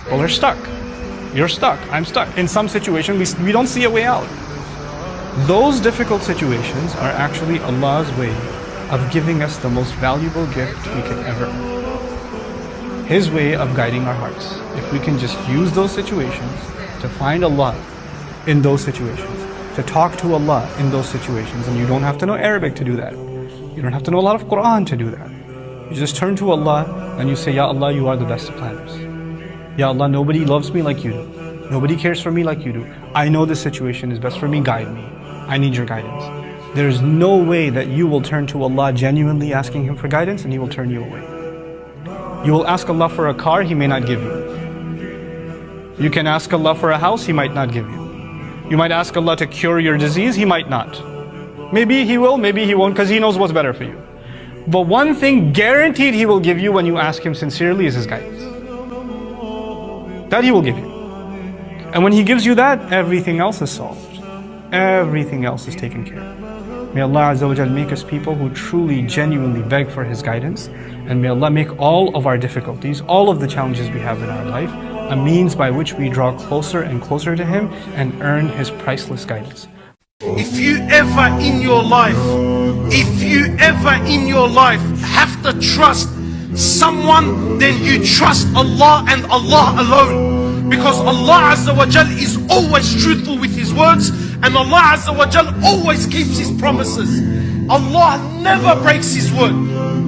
Well, we're stuck. You're stuck. I'm stuck. In some situation, we don't see a way out. Those difficult situations are actually Allah's way of giving us the most valuable gift we could ever earn. His way of guiding our hearts. If we can just use those situations to find Allah in those situations, to talk to Allah in those situations, and you don't have to know Arabic to do that. You don't have to know a lot of Quran to do that. You just turn to Allah and you say, Ya Allah, you are the best of planners. Ya Allah, nobody loves me like you do. Nobody cares for me like you do. I know this situation is best for me, guide me. I need your guidance. There is no way that you will turn to Allah genuinely asking Him for guidance and He will turn you away. You will ask Allah for a car, He may not give you. You can ask Allah for a house, He might not give you. You might ask Allah to cure your disease, He might not. Maybe He will, maybe He won't, because He knows what's better for you. But one thing guaranteed He will give you when you ask Him sincerely is His guidance. That He will give you. And when He gives you that, everything else is solved. Everything else is taken care of. May Allah Azza wa Jal make us people who truly, genuinely beg for His guidance. And may Allah make all of our difficulties, all of the challenges we have in our life, a means by which we draw closer and closer to Him and earn His priceless guidance. If you ever in your life have to trust someone, then you trust Allah and Allah alone. Because Allah Azza wa Jal is always truthful with His words, and Allah Azza wa Jal always keeps His promises. Allah never breaks His word.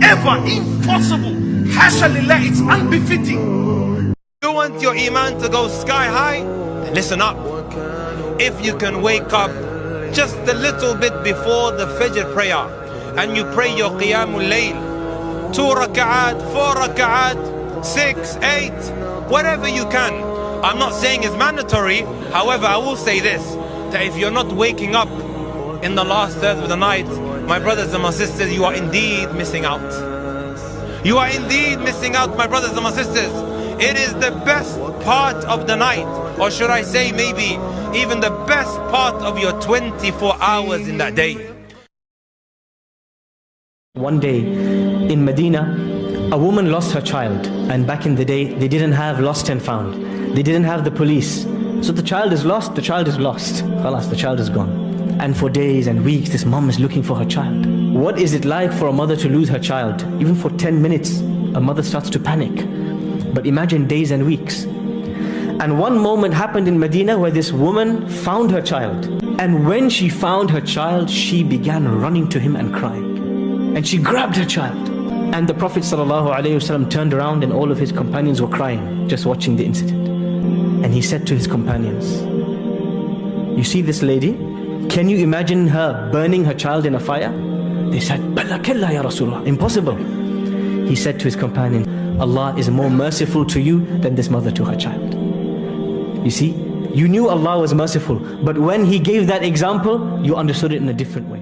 Ever. Impossible. Hasha lillah, it's unbefitting. You want your iman to go sky high? Then listen up. If you can wake up just a little bit before the Fajr prayer and you pray your Qiyamul Layl, 2 raka'at, 4 raka'at, 6, 8, whatever you can. I'm not saying it's mandatory. However, I will say this, that if you're not waking up in the last third of the night, my brothers and my sisters, you are indeed missing out. You are indeed missing out, my brothers and my sisters. It is the best part of the night, or should I say maybe even the best part of your 24 hours in that day. One day in Medina, a woman lost her child, and back in the day they didn't have lost and found. They didn't have the police. So the child is lost, the child is lost. Khalas, the child is gone. And for days and weeks this mom is looking for her child. What is it like for a mother to lose her child? Even for 10 minutes, a mother starts to panic. But imagine days and weeks. And one moment happened in Medina where this woman found her child. And when she found her child, she began running to him and crying. And she grabbed her child. And the Prophet ﷺ turned around and all of his companions were crying, just watching the incident. And he said to his companions, you see this lady? Can you imagine her burning her child in a fire? They said, Bala kalla ya Rasulullah, impossible. He said to his companion, Allah is more merciful to you than this mother to her child. You see, you knew Allah was merciful, but when He gave that example, you understood it in a different way.